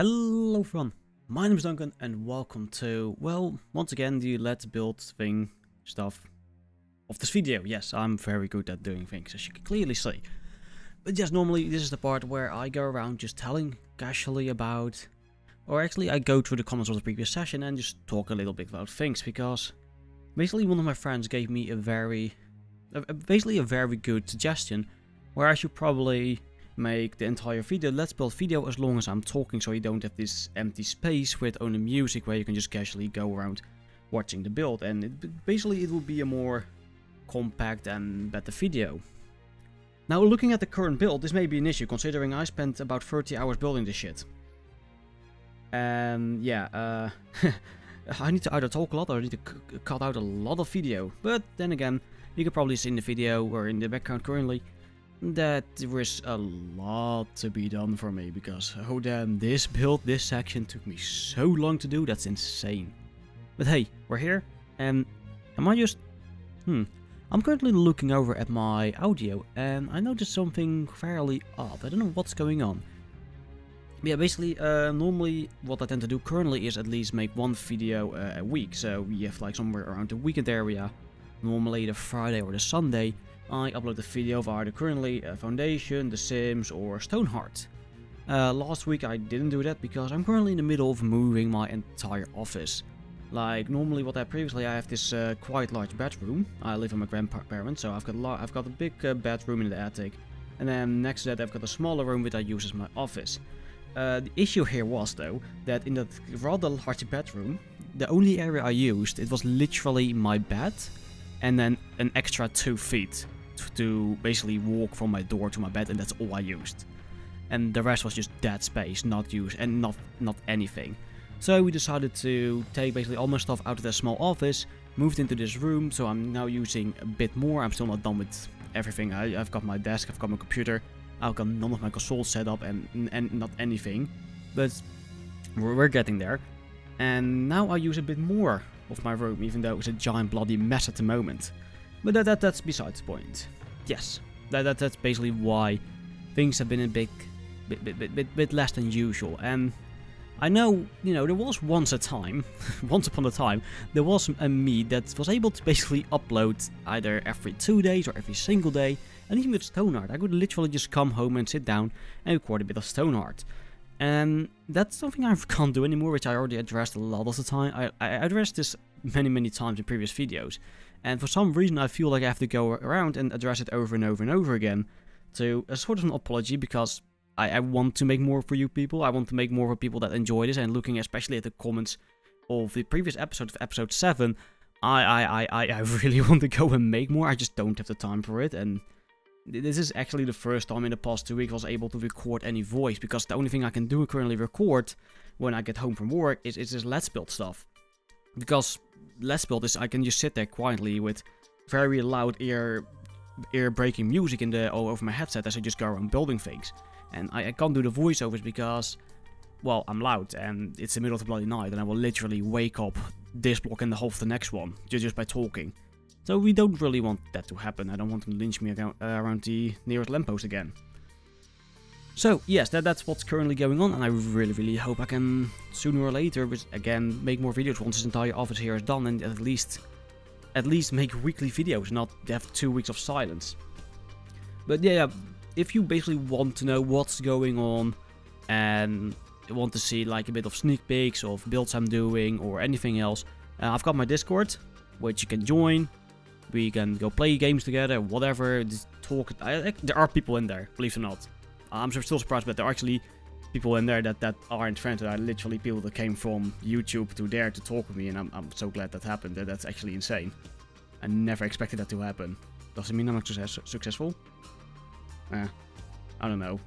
Hello everyone, my name is Duncan and welcome to, well, once again the Let's Build thing stuff of this video. Yes, I'm very good at doing things, as you can clearly see. But yes, normally this is the part where I go around just telling casually about, or actually I go through the comments of the previous session and just talk a little bit about things, because basically one of my friends gave me a very good suggestion where I should probably make the entire video, Let's Build video, as long as I'm talking, so you don't have this empty space with only music where you can just casually go around watching the build, and basically it will be a more compact and better video. Now, looking at the current build, this may be an issue considering I spent about 30 hours building this shit. And yeah, I need to either talk a lot or I need to cut out a lot of video, but then again, you can probably see in the video or in the background currently that there is a lot to be done for me, because oh damn, this section took me so long to do, that's insane. But hey, we're here, and am I just... I'm currently looking over at my audio, and I noticed something fairly odd. I don't know what's going on. Yeah, basically, normally what I tend to do currently is at least make one video a week, so we have like somewhere around the weekend area, normally the Friday or the Sunday. I upload the video via the currently Foundation, The Sims, or StoneHearth. Last week I didn't do that because I'm currently in the middle of moving my entire office. Like normally I have this quite large bedroom. I live with my grandparents, so I've got a big bedroom in the attic, and then next to that I've got a smaller room which I use as my office. The issue here was though that in that rather large bedroom, the only area I used, it was literally my bed, and then an extra 2 feet to basically walk from my door to my bed, and that's all I used. And the rest was just dead space, not used, and not anything. So we decided to take basically all my stuff out of that small office, moved into this room, so I'm now using a bit more. I'm still not done with everything. I've got my desk, I've got my computer, I've got none of my consoles set up and not anything. But we're getting there. And now I use a bit more of my room, even though it's a giant bloody mess at the moment. But that's besides the point. Yes, that's basically why things have been a bit less than usual. And I know, you know, there was once upon a time, there was a me that was able to basically upload either every 2 days or every single day. And even with StoneHearth, I could literally just come home and sit down and record a bit of StoneHearth. And that's something I can't do anymore, which I already addressed a lot of the time. I addressed this many times in previous videos, and for some reason I feel like I have to go around and address it over and over again to a sort of an apology, because I want to make more for you people. I want to make more for people that enjoy this, and looking especially at the comments of the previous episode, of episode 7, I really want to go and make more. I just don't have the time for it, and this is actually the first time in the past 2 weeks I was able to record any voice, because the only thing I can do currently record when I get home from work is this Let's Build stuff. Because Let's Build is, I can just sit there quietly with very loud ear-breaking music over my headset as I just go around building things. And I can't do the voiceovers because, well, I'm loud and it's the middle of the bloody night, and I will literally wake up this block and the whole of the next one just by talking. So we don't really want that to happen. I don't want them to lynch me around the nearest lamppost again. So yes, that's what's currently going on, and I really hope I can sooner or later, again, make more videos once this entire office here is done, and at least make weekly videos, not have 2 weeks of silence. But yeah, if you basically want to know what's going on and want to see like a bit of sneak peeks of builds I'm doing or anything else, I've got my Discord, which you can join. We can go play games together, whatever, just talk. There are people in there, believe it or not. I'm still surprised, but there are actually people in there that aren't friends, that are literally people that came from YouTube to there to talk with me, and I'm so glad that happened. That's actually insane. I never expected that to happen. Does it mean I'm not successful? I don't know.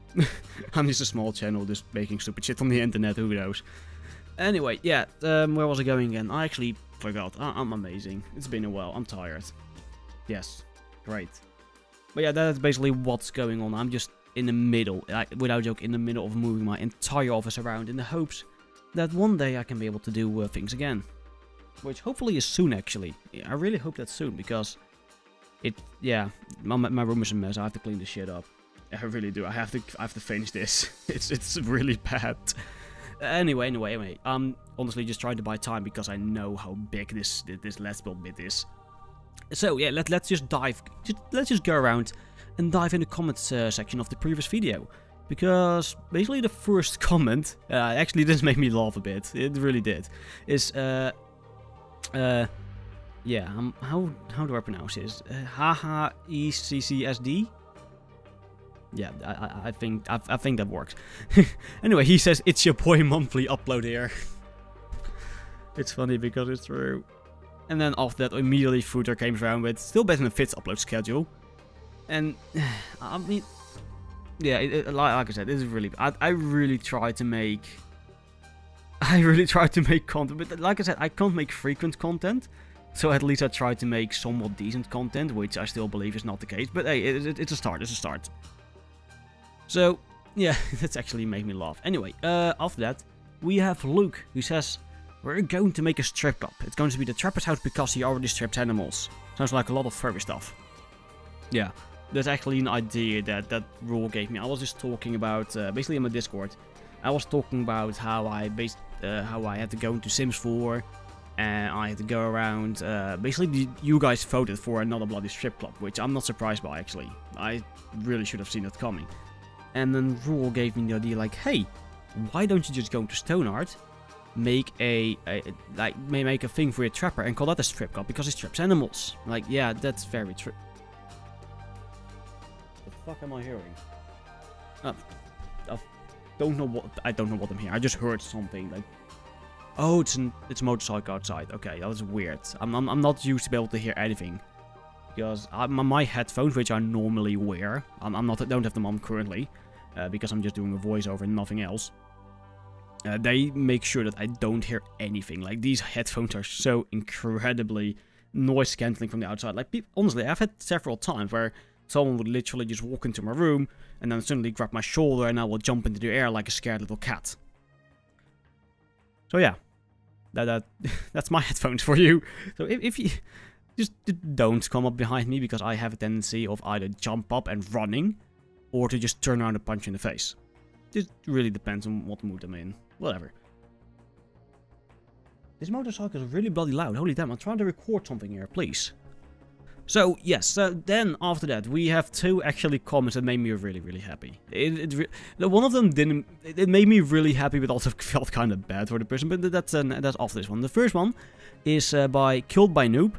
I'm just a small channel just making stupid shit on the internet, who knows. Anyway, yeah, where was I going again? I actually forgot. I'm amazing. It's been a while. I'm tired. Yes, great. But yeah, that's basically what's going on. I'm just in the middle, without joke, in the middle of moving my entire office around in the hopes that one day I can be able to do things again. Which hopefully is soon, actually. I really hope that's soon, because yeah, my room is a mess. I have to clean this shit up. I really do. I have to finish this. It's really bad. Anyway. I'm honestly just trying to buy time because I know how big this Let's Build bit is. So yeah, let's just let's just go around and dive in the comments section of the previous video. Because basically the first comment, actually this made me laugh a bit, it really did, is, yeah, how do I pronounce this? HHECCSD? Yeah, I think that works. Anyway, he says, it's your boy monthly upload here. It's funny because it's true. And then after that, immediately Footer came around with, still better than Fit's upload schedule. And, I mean... Yeah, like I said, this is really... I really try to make content, but like I said, I can't make frequent content. So at least I try to make somewhat decent content, which I still believe is not the case. But hey, it's a start, So, yeah, that's actually made me laugh. Anyway, after that, we have Luke, who says, we're going to make a strip club. It's going to be the trapper's house because he already strips animals. Sounds like a lot of furry stuff. Yeah. That's actually an idea that Rule gave me. I was just talking about, basically in my Discord, I was talking about how I had to go into Sims 4, and I had to go around, basically you guys voted for another bloody strip club, which I'm not surprised by actually. I really should have seen it coming. And then Rule gave me the idea like, hey, why don't you just go into StoneHearth, make a thing for your trapper and call that a strip club because it strips animals. Like, yeah, that's very true. The fuck am I hearing? I don't know what I'm hearing. I just heard something like, oh, it's a motorcycle outside. Okay, that was weird. I'm not used to be able to hear anything because my headphones, which I normally wear, I don't have them on currently because I'm just doing a voiceover and nothing else. They make sure that I don't hear anything. Like, these headphones are so incredibly noise cancelling from the outside. Like, honestly, I've had several times where someone would literally just walk into my room and then suddenly grab my shoulder and I will jump into the air like a scared little cat. So yeah, that's my headphones for you. So if you just don't come up behind me because I have a tendency of either jump up and running or to just turn around and punch you in the face. It really depends on what mood I'm in. Whatever. This motorcycle is really bloody loud. Holy damn, I'm trying to record something here, please. So, yes, then after that, we have two actually comments that made me really, really happy. One of them didn't... It made me really happy, but also felt kind of bad for the person, but that's after this one. The first one is by Killed by Noob.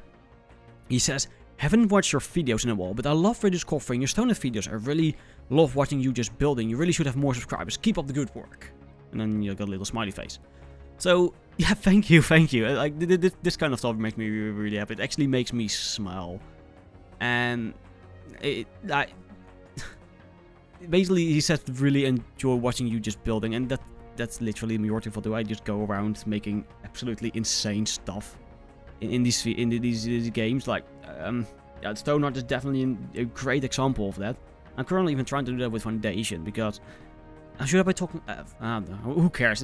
He says, haven't watched your videos in a while, but I love Reduce covering your StoneHearth videos. I really love watching you just building. You really should have more subscribers. Keep up the good work. And then you got a little smiley face. So, yeah, thank you. Like, this kind of stuff makes me really, really happy. It actually makes me smile. And basically he says really enjoy watching you just building, and that's literally the majority of what I just go around making absolutely insane stuff in these games. Like StoneHearth is definitely a great example of that. I'm currently even trying to do that with Foundation because should I be talking? I don't know. Who cares?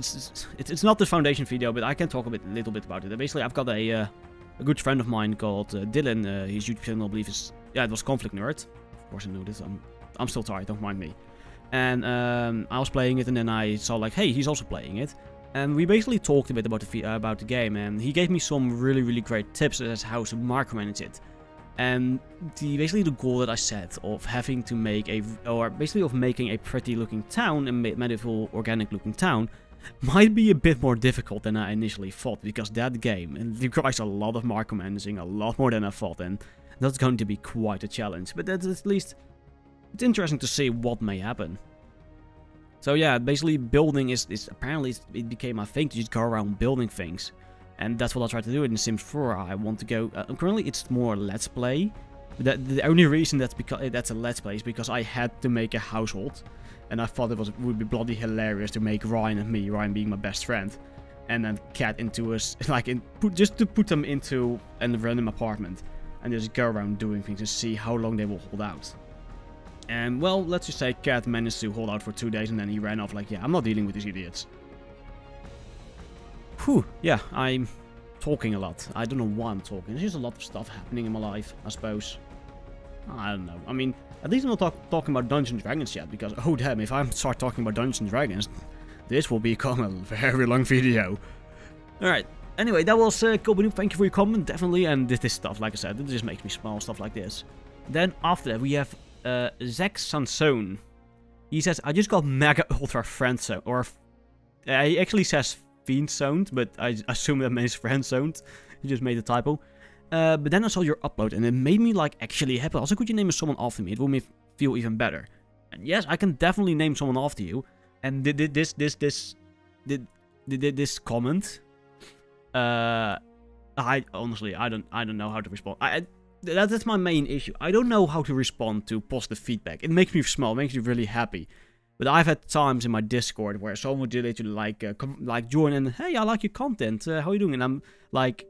It's not the Foundation video, but I can talk a little bit about it. Basically, I've got a good friend of mine called Dylan. His YouTube channel, I believe, is it was Conflict Nerd. Of course, I know this. I'm still tired. Don't mind me. And I was playing it, and then I saw like, hey, he's also playing it. And we basically talked a bit about the game, and he gave me some really, really great tips as how to micromanage it. And basically the goal that I set of having to make making a pretty looking town, a medieval organic looking town, might be a bit more difficult than I initially thought, because that game requires a lot of micromanaging, a lot more than I thought, and that's going to be quite a challenge. But that's at least, it's interesting to see what may happen. So yeah, basically building is apparently it became my thing to just go around building things. And that's what I'll try to do in Sims 4. I want to go... currently it's more Let's Play. The only reason that's a Let's Play is because I had to make a household. And I thought it would be bloody hilarious to make Ryan and me, Ryan being my best friend, and then Cat into us, just to put them into a random apartment. And just go around doing things and see how long they will hold out. And well, let's just say Cat managed to hold out for 2 days and then he ran off like, yeah, I'm not dealing with these idiots. Whew, yeah, I'm talking a lot. I don't know why I'm talking. There's just a lot of stuff happening in my life, I suppose. I don't know. I mean, at least I'm not talking about Dungeons & Dragons yet, because, oh damn, if I start talking about Dungeons & Dragons, this will become a very long video. Alright, anyway, that was Kobe. Thank you for your comment, definitely. And this stuff, like I said, it just makes me smile, stuff like this. Then after that, we have Zach Sansone. He says, I just got mega ultra friend zone. Or he actually says fiend zoned, but I assume that means friend zoned. He just made a typo. But then I saw your upload and it made me like actually happy. Also, could you name someone after me? It will make me feel even better. And yes, I can definitely name someone after you. And this comment, I honestly I don't know how to respond. That's my main issue. I don't know how to respond to positive feedback. It makes me smile, makes me really happy. But I've had times in my Discord where someone would literally like join and, hey, I like your content. How are you doing? And I'm like,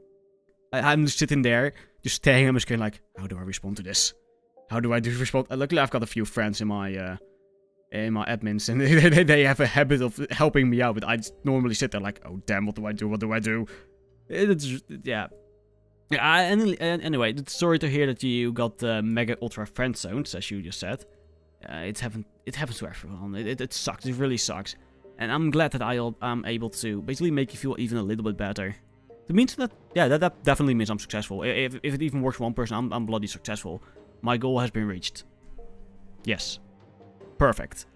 I'm just sitting there, just staring at my screen like, how do I respond to this? How do I respond? Luckily, I've got a few friends in my admins, and they have a habit of helping me out. But I just normally sit there like, oh damn, what do I do? What do I do? Yeah. Anyway, sorry to hear that you got mega ultra friend zones, as you just said. It happens to everyone. It sucks. It really sucks. And I'm glad that I'm able to basically make you feel even a little bit better. It means that, yeah, that definitely means I'm successful. If it even works for one person, I'm bloody successful. My goal has been reached. Yes. Perfect.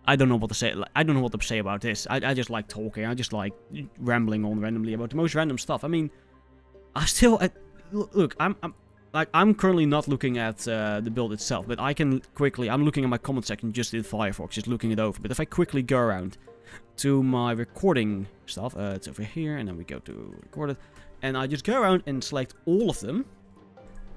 I don't know what to say. I don't know what to say about this. I just like talking. I just like rambling on randomly about the most random stuff. I mean, I still look. I'm currently not looking at the build itself, but I can quickly. I'm looking at my comment section just in Firefox, just looking it over. But if I quickly go around to my recording stuff, it's over here, and then we go to record it, and I just go around and select all of them,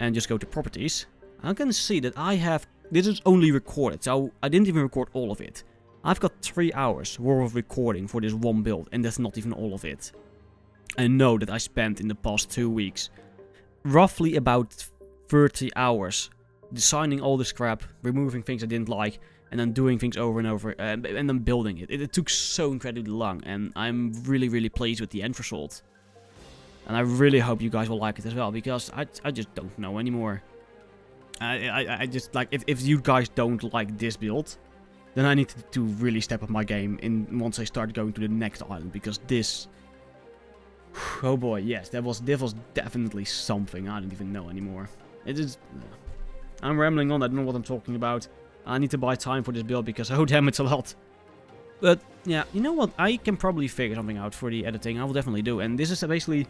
and just go to properties. I can see that I have. This is only recorded, so I didn't even record all of it. I've got 3 hours worth of recording for this one build, and that's not even all of it. I know that I spent in the past 2 weeks roughly about 30 hours designing all this crap, removing things I didn't like, and then doing things over and over, and then building it. It took so incredibly long, and I'm really, really pleased with the end result. And I really hope you guys will like it as well, because I just don't know anymore. I just, like, if you guys don't like this build, then I need to really step up my game once I start going to the next island, because this... Oh boy, yes, that was definitely something I don't even know anymore. It is... I'm rambling on, I don't know what I'm talking about. I need to buy time for this build because, oh damn, it's a lot. But, yeah, you know what, I can probably figure something out for the editing, I will definitely do. And this is basically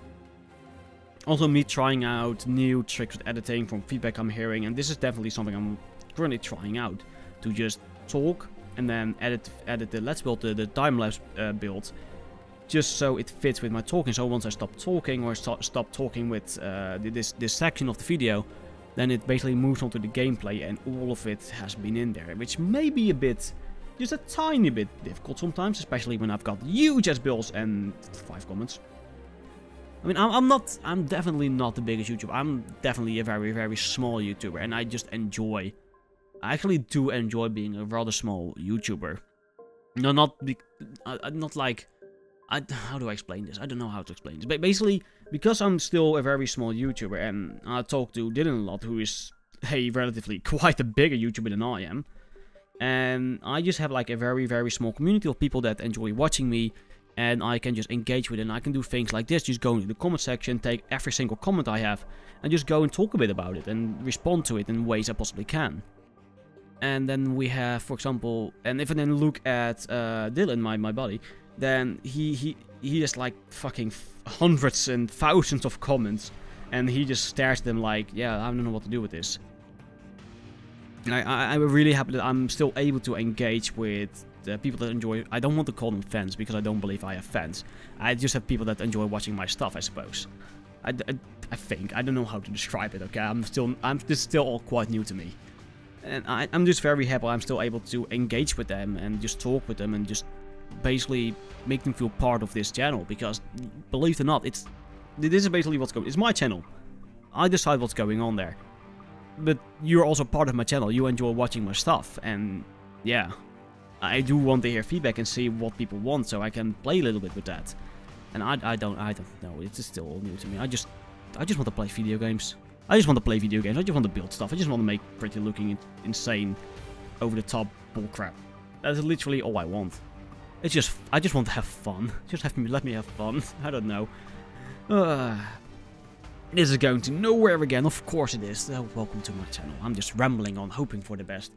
also me trying out new tricks with editing from feedback I'm hearing. And this is definitely something I'm currently trying out. To just talk and then edit the Let's Build, the time-lapse build. Just so it fits with my talking. So once I stop talking or stop talking with this section of the video, then it basically moves on to the gameplay and all of it has been in there. Which may be a bit, just a tiny bit difficult sometimes, especially when I've got huge ass builds and 5 comments. I mean, I'm definitely not the biggest YouTuber. I'm definitely a very, very small YouTuber, and I just enjoy. I actually do enjoy being a rather small YouTuber. No, not like. How do I explain this? I don't know how to explain this. But basically, because I'm still a very small YouTuber, and I talk to Dylan a lot, who is a relatively quite a bigger YouTuber than I am, and I just have like a very, very small community of people that enjoy watching me, and I can just engage with it, and I can do things like this, just go into the comment section, take every single comment I have, and just go and talk a bit about it, and respond to it in ways I possibly can. And then we have, for example, and if I then look at Dylan, my buddy, then he has like fucking hundreds and thousands of comments, and he just stares at them like, yeah, I don't know what to do with this. And I'm really happy that I'm still able to engage with the people that enjoy. I don't want to call them fans because I don't believe I have fans. I just have people that enjoy watching my stuff, I suppose. I think I don't know how to describe it. Okay, this is still all quite new to me, and I'm just very happy I'm still able to engage with them and just talk with them and just basically make them feel part of this channel, because believe it or not, this is basically what's going on. It's my channel. I decide what's going on there. But you're also part of my channel. You enjoy watching my stuff, and yeah, I do want to hear feedback and see what people want, so I can play a little bit with that. And I don't know. It's still all new to me. I just want to play video games. I just want to play video games. I just want to build stuff. I just want to make pretty looking insane, over the top bullcrap. That's literally all I want. It's just, I just want to have fun. Just let me have fun. I don't know. This is going to nowhere again. Of course it is. Welcome to my channel. I'm just rambling on, hoping for the best.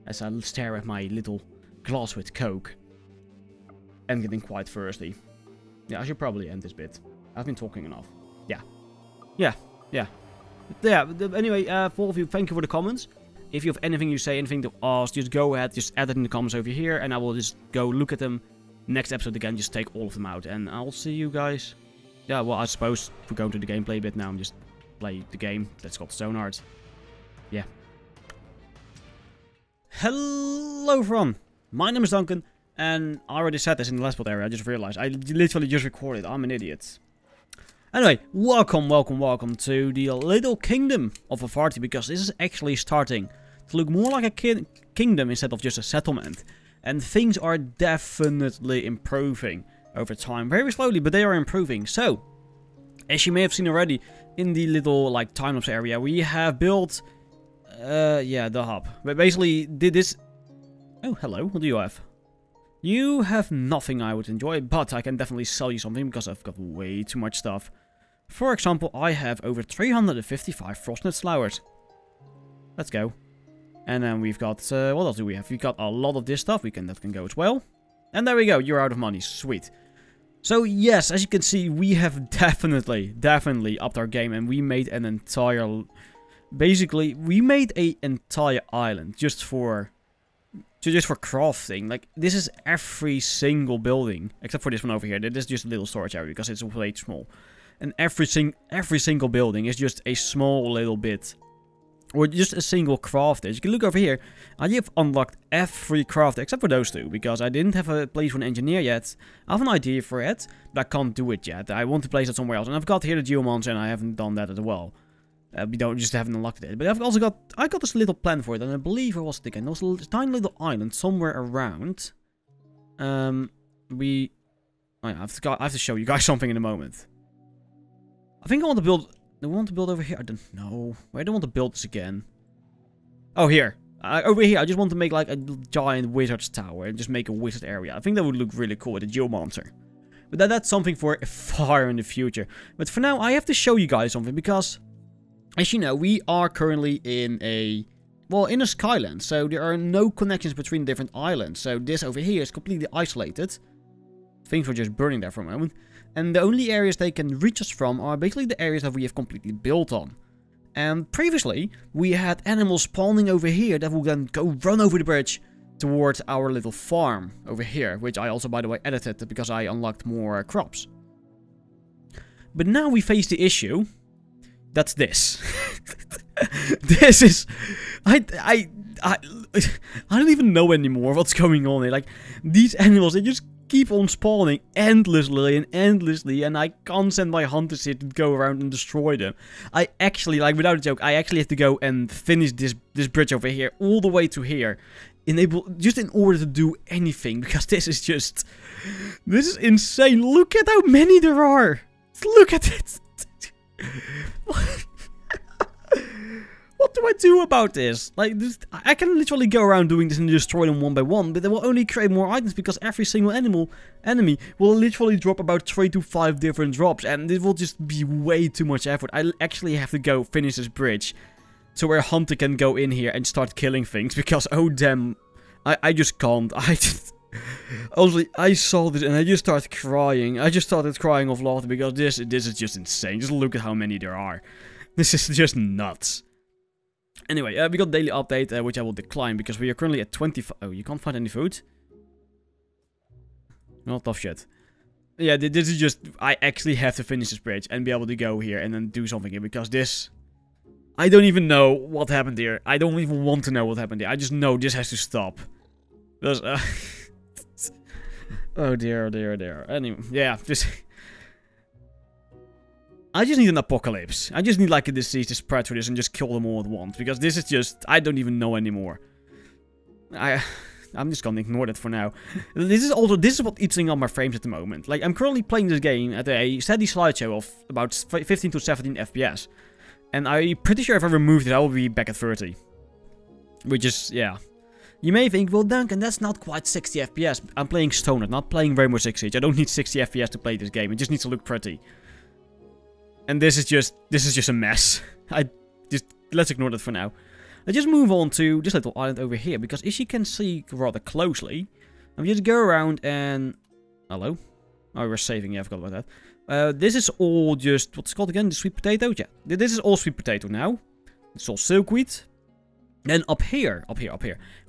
As I stare at my little glass with Coke. And getting quite thirsty. Yeah, I should probably end this bit. I've been talking enough. Yeah. Anyway, for all of you, thank you for the comments. If you have anything you say, anything to ask, just go ahead, just add it in the comments over here, and I will just go look at them. Next episode again, just take all of them out, and I'll see you guys. Yeah, well, I suppose if we go into the gameplay bit now and just play the game that's called StoneHearth. Yeah. Hello everyone, my name is Duncan, and I already said this in the last pod area, I just realized. I literally just recorded, I'm an idiot. Anyway, welcome to the little kingdom of Havarti, because this is actually starting to look more like a kingdom instead of just a settlement. And things are definitely improving over time, very slowly, but they are improving. So, as you may have seen already in the little like time-lapse area, we have built, yeah, the hub. But basically, did this. Oh, hello. What do you have? You have nothing I would enjoy, but I can definitely sell you something because I've got way too much stuff. For example, I have over 355 frostnut flowers. Let's go. And then we've got, what else do we have? We've got a lot of this stuff, that can go as well. And there we go, you're out of money, sweet. So yes, as you can see, we have definitely upped our game, and we made an entire, basically, we made an entire island just for crafting. Like, this is every single building, except for this one over here. This is just a little storage area because it's way too small. And every single building is just a small little bit, or just a single crafter. As you can look over here, I have unlocked every crafter except for those two, because I didn't have a place for an engineer yet. I have an idea for it, but I can't do it yet. I want to place it somewhere else, and I've got here the geomancer, and I haven't done that as well. We haven't unlocked it, but I've also got, I got this little plan for it, and I believe, where was it again? There was a tiny little island somewhere around. Oh yeah, I have to show you guys something in a moment. I think I want to build, do we want to build over here? I don't know. Where do I want to build this again? Oh, here. Over here, I just want to make like a giant wizard's tower and just make a wizard area. I think that would look really cool with a geomancer. But that's something for far in the future. But for now, I have to show you guys something, because as you know, we are currently in a skyland, so there are no connections between different islands. So this over here is completely isolated. Things were just burning there for a moment. And the only areas they can reach us from are basically the areas that we have completely built on. And previously, we had animals spawning over here that will then go run over the bridge towards our little farm over here, which I also, by the way, edited because I unlocked more crops. But now we face the issue. That's this. This is, I don't even know anymore what's going on here. Like, these animals, they just keep on spawning endlessly, and I can't send my hunters here to go around and destroy them. I actually, like, without a joke, I actually have to go and finish this bridge over here, all the way to here, just in order to do anything, because this is insane. Look at how many there are. Look at it. What do I do about this? Like, I can literally go around doing this and destroy them one by one, but they will only create more items, because every single enemy will literally drop about 3 to 5 different drops, and it will just be way too much effort. I actually have to go finish this bridge, so where a hunter can go in here and start killing things, because, oh damn, I just can't. Honestly, I saw this and I just started crying. I just started crying of laughter, because this is just insane. Just look at how many there are. This is just nuts. Anyway, we got daily update, which I will decline, because we are currently at 25. Oh, you can't find any food? Well, tough shit. Yeah, this is just, I actually have to finish this bridge and be able to go here and then do something here, because this, I don't even know what happened here. I don't even want to know what happened here. I just know this has to stop. Because, oh dear, oh dear, oh dear. Anyway, yeah, I just need an apocalypse. I just need like a disease to spread through this and just kill them all at once. Because this is just, I don't even know anymore. I'm just gonna ignore that for now. This is what eating up my frames at the moment. Like, I'm currently playing this game at a steady slideshow of about 15 to 17 FPS. And I'm pretty sure if I removed it, I will be back at 30. Which is, yeah. You may think, well, Duncan, that's not quite 60 FPS. I'm playing StoneHearth, not playing Rainbow Six Siege. I don't need 60 FPS to play this game. It just needs to look pretty. And this is just a mess. Let's ignore that for now. Let's just move on to this little island over here, because as you can see rather closely, I'm just go around and... Hello? Oh, we're saving, yeah, I forgot about that. This is all just, what's it called again? The sweet potato? Yeah, this is all sweet potato now. It's all silkweed. Then up here,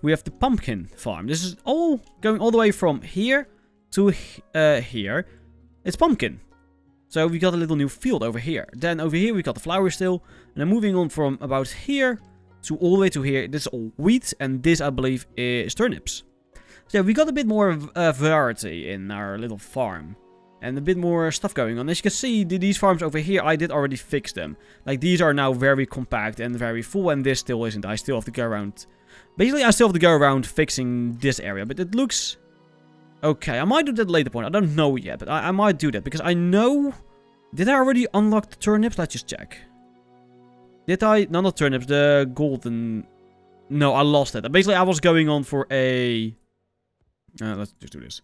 we have the pumpkin farm. This is all going all the way from here to here. It's pumpkin. So we got a little new field over here. Then over here we got the flowers still. And then moving on from about here to all the way to here. This is all wheat, and this I believe is turnips. So yeah, we got a bit more variety in our little farm. And a bit more stuff going on. As you can see, these farms over here, I did already fix them. Like, these are now very compact and very full, and this still isn't. I still have to go around... Basically, I still have to go around fixing this area, but it looks... Okay, I might do that later point. I don't know yet, but I might do that, because I know... Did I already unlock the turnips? Let's just check. Did I... No, not turnips, the golden... No, I lost it. Basically, I was going on for a... let's just do this.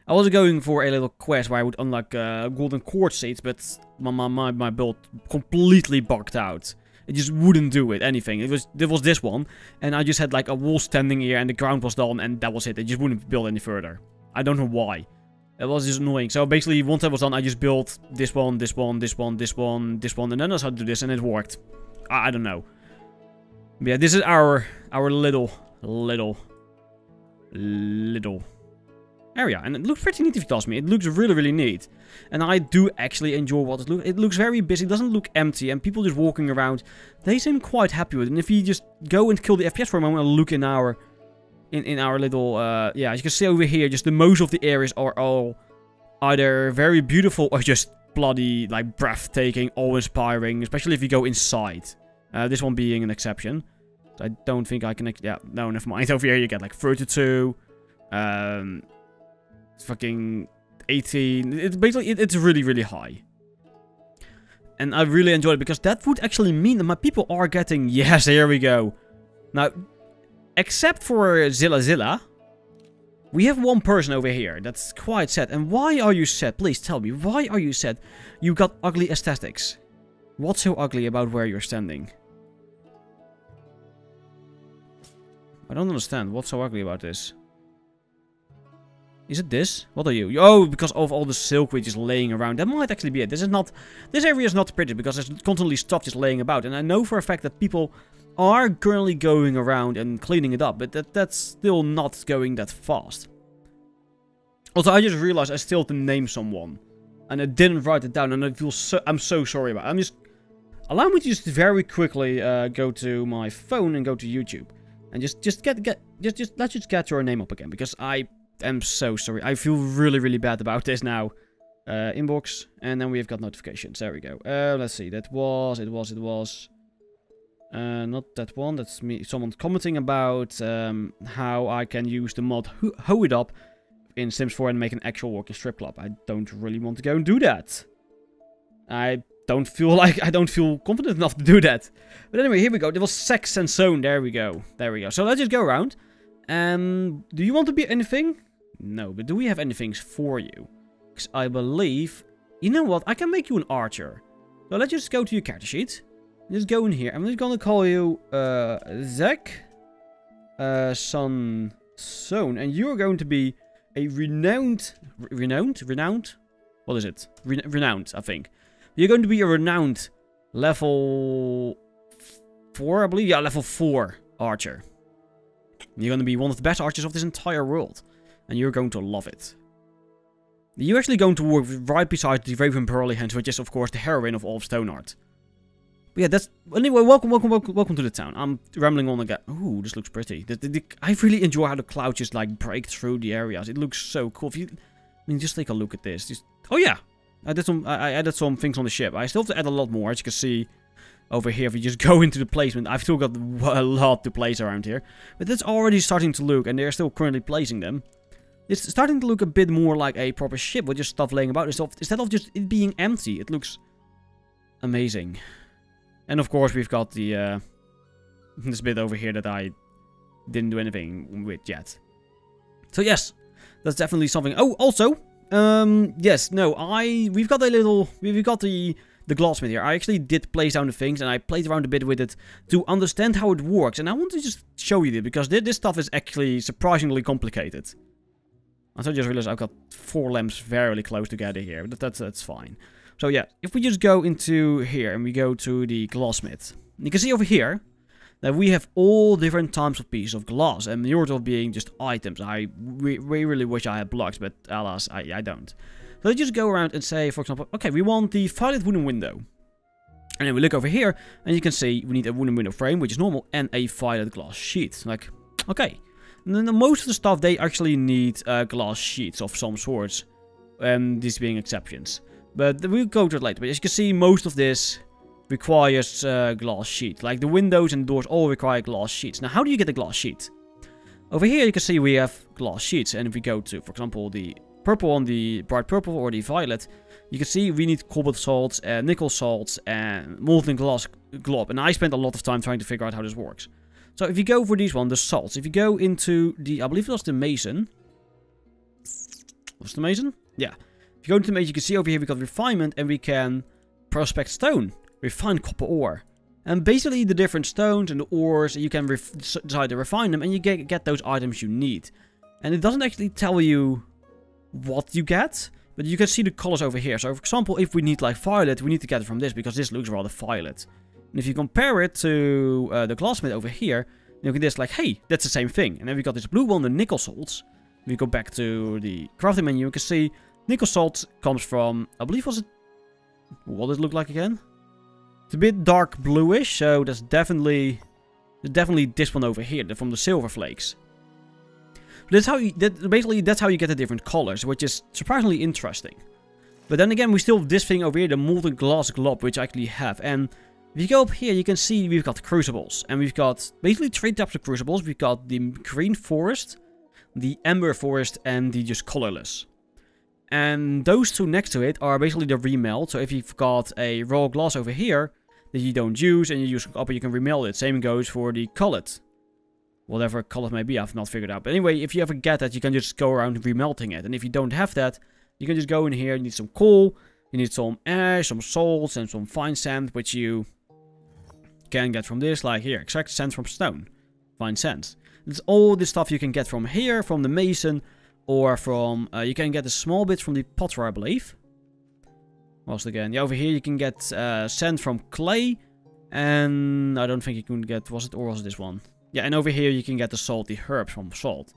I was going for a little quest where I would unlock golden quartz seeds, but my build completely bugged out. It just wouldn't do it, anything. There was this one, and I just had like a wall standing here, and the ground was done, and that was it. It just wouldn't build any further. I don't know why. It was just annoying. So basically, once that was done, I just built this one, this one, this one, this one, this one, and then I how to do this, and it worked. I don't know. But yeah, this is our little area, and it looks pretty neat if you ask me. It looks really, really neat, and I do actually enjoy what it looks. It looks very busy. It doesn't look empty, and people just walking around, they seem quite happy with it. And if you just go and kill the FPS for a moment and look in our little yeah, as you can see over here, just the most of the areas are all either very beautiful or just bloody like breathtaking, awe-inspiring, especially if you go inside. This one being an exception. So I don't think I can. Yeah, no, never mind. Over here you get like 32. Fucking 18. It's basically it's really, really high, and I really enjoy it because that would actually mean that my people are getting. Yes, here we go. Now, except for Zilla, we have one person over here that's quite sad. And why are you sad? Please tell me, why are you sad? You got ugly aesthetics. What's so ugly about where you're standing? I don't understand. What's so ugly about this? Is it this? What are you? Oh, because of all the silkweed just laying around. That might actually be it. This area is not pretty because there's constantly stuff just laying about. And I know for a fact that people are currently going around and cleaning it up. But that's still not going that fast. Also, I just realized I still have to name someone. And I didn't write it down. And I'm so sorry about it. Allow me to just very quickly go to my phone and go to YouTube. And let's just get your name up again. Because I'm so sorry. I feel really, really bad about this now. Inbox. And then we've got notifications. There we go. Let's see. It was. Not that one. That's me. Someone commenting about how I can use the mod Hoe It Up in Sims 4 and make an actual walking strip club. I don't really want to go and do that. I don't feel confident enough to do that. But anyway, here we go. There was Sex and Zone. There we go. So let's just go around. Do you want to be anything? No, but do we have anything for you? Because I believe... You know what? I can make you an archer. So let's just go to your character sheet. Just go in here. I'm just gonna call you Zach Son Zone. And you're going to be a renowned? What is it? Renowned, I think. You're going to be a renowned level 4, I believe. Yeah, level 4 archer. You're going to be one of the best archers of this entire world. And you're going to love it. You're actually going to work right beside the Raven Pearlyhand, which is, of course, the heroine of all of StoneHearth. But yeah, that's... Anyway, welcome to the town. I'm rambling on again. Ooh, this looks pretty. I really enjoy how the clouds just, like, break through the areas. It looks so cool. Just take a look at this. Oh, yeah. I added some things on the ship. I still have to add a lot more, as you can see. Over here, if you just go into the placement, I've still got a lot to place around here. But that's already starting to look, and they're still currently placing them. It's starting to look a bit more like a proper ship with just stuff laying about and stuff, instead of just it being empty. It looks amazing. And of course, we've got the this bit over here that I didn't do anything with yet. So yes, that's definitely something. Oh, also, yes, no, we've got the glassmith here. I actually did place down the things, and I played around a bit with it to understand how it works. And I want to just show you this, because this stuff is actually surprisingly complicated. I just realized I've got 4 lamps very close together here, but that's fine. So yeah, if we just go into here and we go to the glassmith, you can see over here that we have all different types of pieces of glass, and the majority of being just items. I really wish I had blocks, but alas, I don't. So let's just go around and say, for example, okay, we want the violet wooden window. And then we look over here, and you can see we need a wooden window frame, which is normal, and a violet glass sheet. Like, okay. And then most of the stuff, they actually need glass sheets of some sorts, these being exceptions. But we'll go to it later. But as you can see, most of this requires glass sheet. Like the windows and doors all require glass sheets. Now, how do you get a glass sheet? Over here, you can see we have glass sheets. And if we go to, for example, the purple on the bright purple or the violet, you can see we need cobalt salts, nickel salts, and molten glass glob. And I spent a lot of time trying to figure out how this works. So if you go for these the salts, if you go into the, I believe it was the mason. Was it the mason? Yeah. If you go into the mason, you can see over here we got refinement, and we can prospect stone, refine copper ore. And basically the different stones and the ores, you can decide to refine them, and you get those items you need. And it doesn't actually tell you what you get, but you can see the colors over here. So for example, if we need like violet, we need to get it from this, because this looks rather violet. And if you compare it to the glassmith over here, you can just like, hey, that's the same thing. And then we got this blue one, the nickel salts. If we go back to the crafting menu, you can see nickel salt comes from, I believe, was it, what does it look like again? It's a bit dark bluish, so that's definitely this one over here, from the silver flakes. That's how you, basically that's how you get the different colors, which is surprisingly interesting. But then again, we still have this thing over here, the molten glass glob, which I actually have. And if you go up here, you can see we've got crucibles. And we've got basically 3 types of crucibles. We've got the green forest, the amber forest, and the just colorless. And those 2 next to it are basically the remelt. So if you've got a raw glass over here that you don't use, and you use copper, you can remelt it. Same goes for the colored. Whatever color it may be, I've not figured out. But anyway, if you ever get that, you can just go around remelting it. And if you don't have that, you can just go in here, you need some coal, you need some ash, some salts, and some fine sand, which you can get from this, like here, extract sand from stone, fine sand. It's all this stuff you can get from here, from the mason, or from, you can get a small bit from the potter, I believe. Once again, yeah, over here you can get sand from clay, and I don't think you can get, was it this one? Yeah, and over here you can get the salty herbs from salt.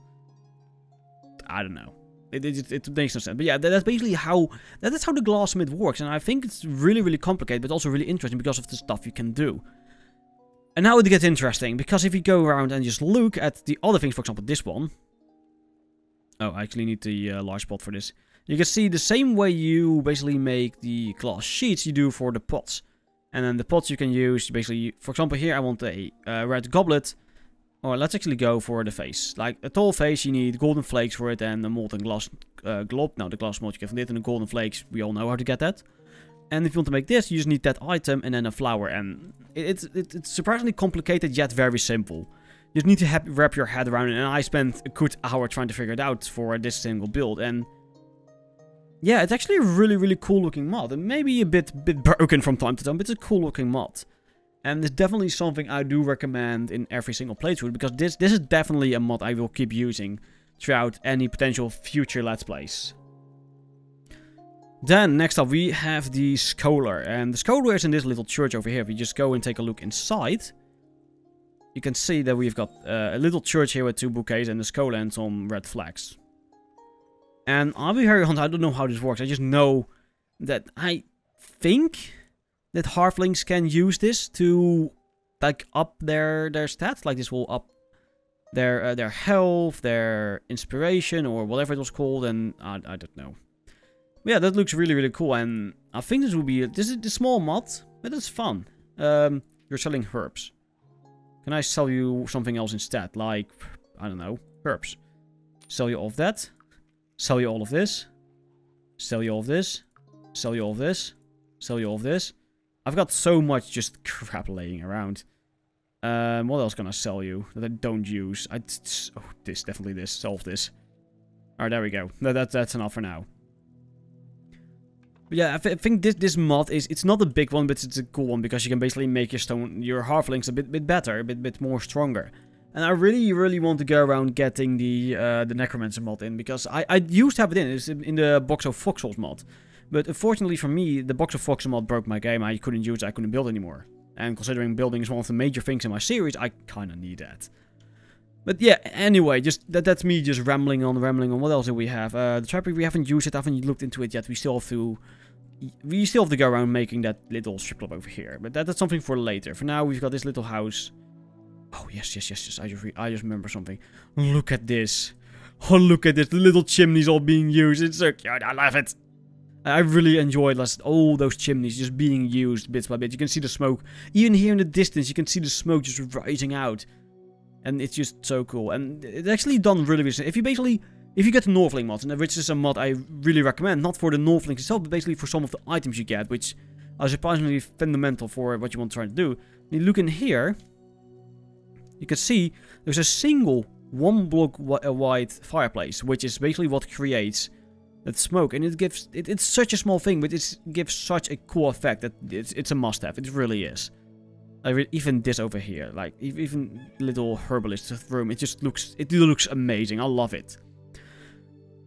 I don't know. It makes no sense. But yeah, that's basically how, that's how the glassmith works. And I think it's really complicated, but also really interesting because of the stuff you can do. And now it gets interesting, because if you go around and just look at the other things, for example, this one. Oh, I actually need the large pot for this. You can see the same way you basically make the glass sheets, you do for the pots. And then the pots you can use, basically, for example, here I want a red goblet. Or let's actually go for the face. Like a tall face, you need golden flakes for it and a molten glass glob. Now the glass mold you get from it, and the golden flakes, we all know how to get that. And if you want to make this, you just need that item and then a flower. And it's surprisingly complicated, yet very simple. You just need to wrap your head around it. And I spent a good hour trying to figure it out for this single build. And yeah, it's actually a really cool looking mod. And maybe a bit broken from time to time, but it's a cool looking mod. And it's definitely something I do recommend in every single playthrough, because this is definitely a mod I will keep using throughout any potential future Let's Plays. Then, next up, we have the scholar. And the scholar is in this little church over here. If you just go and take a look inside, you can see that we've got a little church here with 2 bouquets and the scholar and some red flags. And I'll be very honest, I don't know how this works. I just know that I think that halflings can use this to, like, up their stats. Like, this will up their health, their inspiration, or whatever it was called. And I don't know. Yeah, that looks really cool, and I think this will be this is a small mod, but it's fun. You're selling herbs. Can I sell you something else instead? Like, I don't know, herbs. Sell you all of that. Sell you all of this. Sell you all of this. Sell you all of this. Sell you all of this. I've got so much just crap laying around. What else can I sell you that I don't use? Oh, definitely this. Solve this. Alright, there we go. That's enough for now. But yeah, I think this mod it's not a big one, but it's a cool one because you can basically make your halflings a bit better, a bit more stronger. And I really want to go around getting the Necromancer mod in, because I used to have it in. It's in the Box of Foxholes mod. But unfortunately for me, the Box of Foxholes mod broke my game. I couldn't use it, I couldn't build anymore. And considering building is one of the major things in my series, I kinda need that. But yeah, anyway, that's me just rambling on. What else do we have? The trapper, we haven't used it, I haven't looked into it yet. We still have to go around making that little strip club over here. But that's something for later. For now, we've got this little house. Oh, yes. I just remember something. Look at this. Oh, look at this. The little chimneys all being used. It's so cute. I love it. I really enjoyed all those chimneys just being used bit by bit. You can see the smoke. Even here in the distance, you can see the smoke just rising out. And it's just so cool. And it's actually done really well. If you get the Northling mod, which is a mod I really recommend, not for the Northlings itself, but basically for some of the items you get, which are surprisingly fundamental for what you want to try to do. You look in here, you can see there's a single 1 block wide fireplace, which is basically what creates that smoke. And it's such a small thing, but it gives such a cool effect that it's a must-have. It really is. Even this over here, like even little herbalist room, it looks amazing. I love it.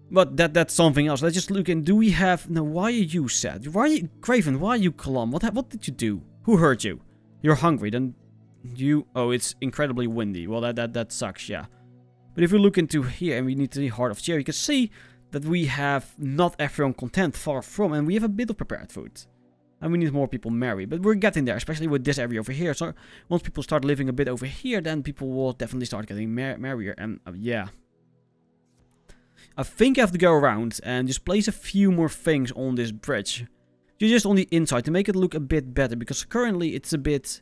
But that's something else. Let's just look in. Do we have... No, why are you sad? Why are you... Craven, why are you glum? What did you do? Who hurt you? You're hungry, then you... Oh, it's incredibly windy. Well, that sucks, yeah. But if we look into here and we need the Heart of Cheer, you can see that we have not everyone content, far from, and we have a bit of prepared food. And we need more people merry. But we're getting there, especially with this area over here. So once people start living a bit over here, then people will definitely start getting merrier. And yeah. I think I have to go around and just place a few more things on this bridge. Just on the inside to make it look a bit better. Because currently it's a bit...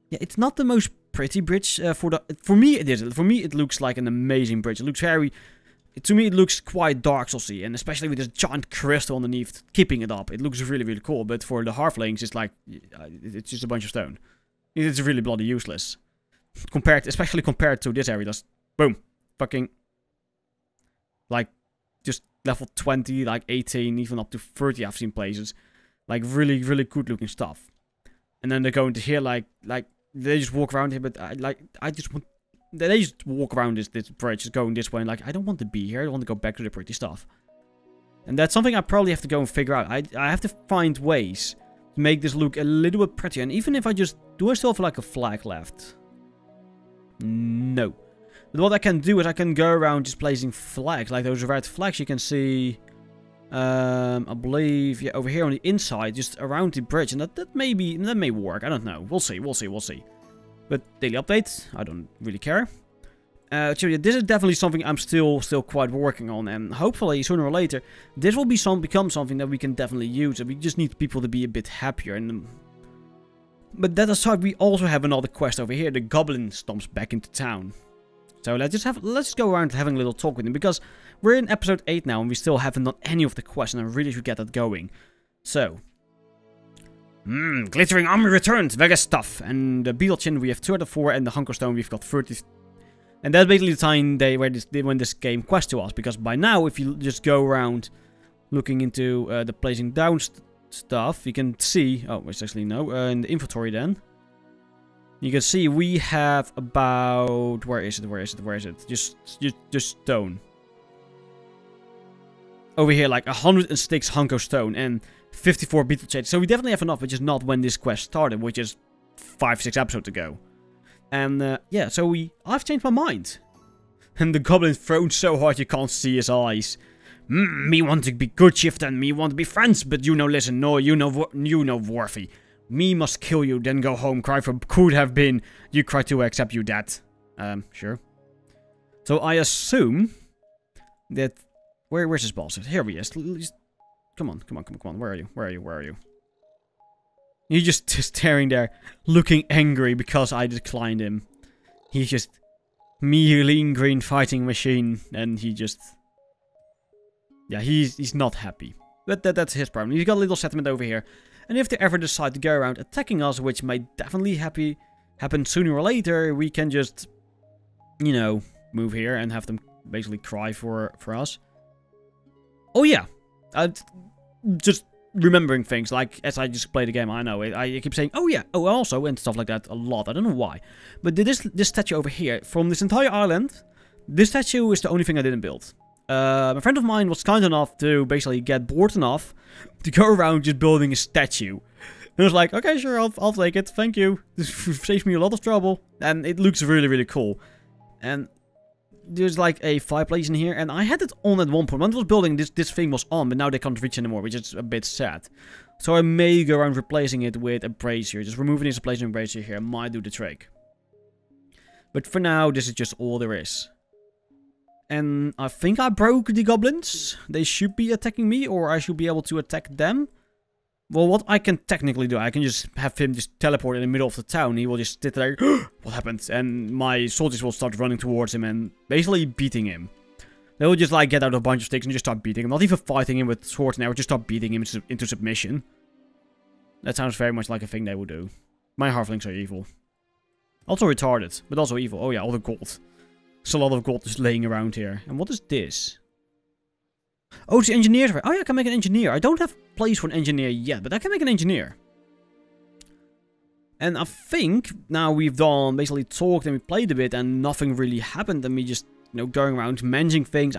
Yeah, it's not the most pretty bridge. For me it is. For me it looks like an amazing bridge. It looks very... To me it looks quite Dark Soulsy. And especially with this giant crystal underneath keeping it up. It looks really cool. But for the halflings it's like... It's just a bunch of stone. It's really bloody useless. Especially compared to this area. Just... Boom. Fucking... Like, just level 20, like 18, even up to 30 I've seen places. Like, really good looking stuff. And then they go into here, like, they just walk around here, but I just want... They just walk around this bridge, just going this way, and like, I don't want to be here, I want to go back to the pretty stuff. And that's something I probably have to go and figure out. I have to find ways to make this look a little bit prettier. And even if I just... Do I still have, like, a flag left? No. But what I can do is I can go around just placing flags, like those red flags you can see, I believe, yeah, over here on the inside, just around the bridge, and that may work. I don't know. We'll see. But daily updates, I don't really care. So yeah, this is definitely something I'm still quite working on, and hopefully sooner or later this will become something that we can definitely use. And we just need people to be a bit happier. But that aside, we also have another quest over here. The goblin stomps back into town. So let's just go around having a little talk with him, because we're in episode 8 now and we still haven't done any of the quests, and I really should get that going. So, glittering armor returned, very stuff. And the beetle chin we have 2 out of 4, and the hunker stone we've got 30. And that's basically the time when this game quest to us, because by now if you just go around looking into the placing down stuff, you can see. Oh, it's actually no in the inventory then. You can see we have about... Where is it? Just stone. Over here, like 106 Hunko stone and 54 beetle shades. So we definitely have enough, which is not when this quest started, which is 5-6 episodes ago. And yeah, so I've changed my mind. And the goblin thrown so hard you can't see his eyes. Me want to be good shift and me want to be friends, but you know, listen, no, you know, Worthy. Me must kill you, then go home, cry for could have been. You cry to accept you that. Sure. So I assume that... Where's this boss? Here he is. Come on. Where are you? He's just staring there, looking angry because I declined him. He's just... me lean green fighting machine, and he just... Yeah, he's not happy. But that's his problem. He's got a little settlement over here. And if they ever decide to go around attacking us, which might definitely happen sooner or later, we can just, you know, move here and have them basically cry for us. Oh yeah, just remembering things, like, as I just played the game, I know, I keep saying, oh yeah, oh also, and stuff like that a lot, I don't know why. But this statue over here, from this entire island, this statue is the only thing I didn't build. A friend of mine was kind enough to basically get bored enough to go around just building a statue. And I was like, okay, sure, I'll take it, thank you. This saves me a lot of trouble. And it looks really, really cool. And there's like a fireplace in here, and I had it on at one point. When I was building, this thing was on, but now they can't reach anymore, which is a bit sad. So I may go around replacing it with a brazier. Just removing this, replacing a brazier here might do the trick. But for now, this is just all there is. And I think I broke the goblins. They should be attacking me, or I should be able to attack them. Well, what I can technically do, I can just have him just teleport in the middle of the town. He will just sit there, what happened? And my soldiers will start running towards him and basically beating him. They will just like get out a bunch of sticks and just start beating him. Not even fighting him with swords and arrows, just start beating him into submission. That sounds very much like a thing they would do. My halflings are evil. Also retarded, but also evil. Oh yeah, all the gold. There's a lot of gold just laying around here. And what is this? Oh, it's the engineer's. Oh yeah, I can make an engineer. I don't have place for an engineer yet, but I can make an engineer. And I think now we've done basically talked and we played a bit and nothing really happened and we just, you know, going around managing things.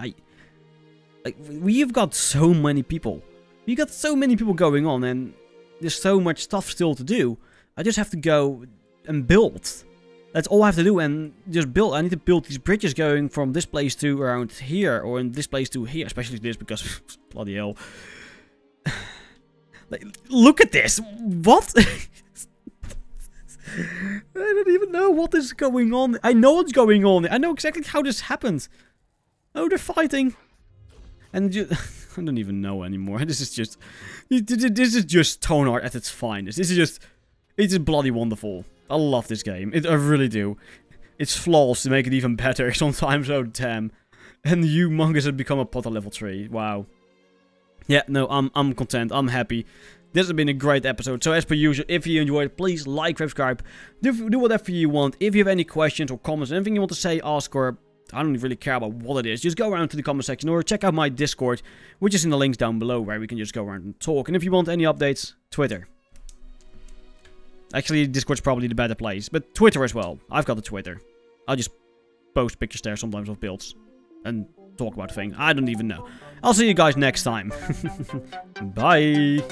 We've got so many people. We got so many people going on and there's so much stuff still to do. I just have to go and build. That's all I have to do and just build. I need to build these bridges going from this place to around here. Or in this place to here. Especially this because, bloody hell. Like, look at this. What? I don't even know what is going on. I know what's going on. I know exactly how this happened. Oh, they're fighting. And I don't even know anymore. This is just StoneHearth at its finest. This is just, it's bloody wonderful. I love this game. I really do. It's flaws to make it even better. Sometimes, oh damn. And humongous had become a Potter level 3. Wow. Yeah, no, I'm content. I'm happy. This has been a great episode. So as per usual, if you enjoyed, please like, subscribe. Do whatever you want. If you have any questions or comments, anything you want to say, ask, or I don't really care about what it is. Just go around to the comment section or check out my Discord, which is in the links down below where we can just go around and talk. And if you want any updates, Twitter. Actually, Discord's probably the better place, but Twitter as well. I've got a Twitter. I'll just post pictures there sometimes of builds and talk about things. I don't even know. I'll see you guys next time. Bye.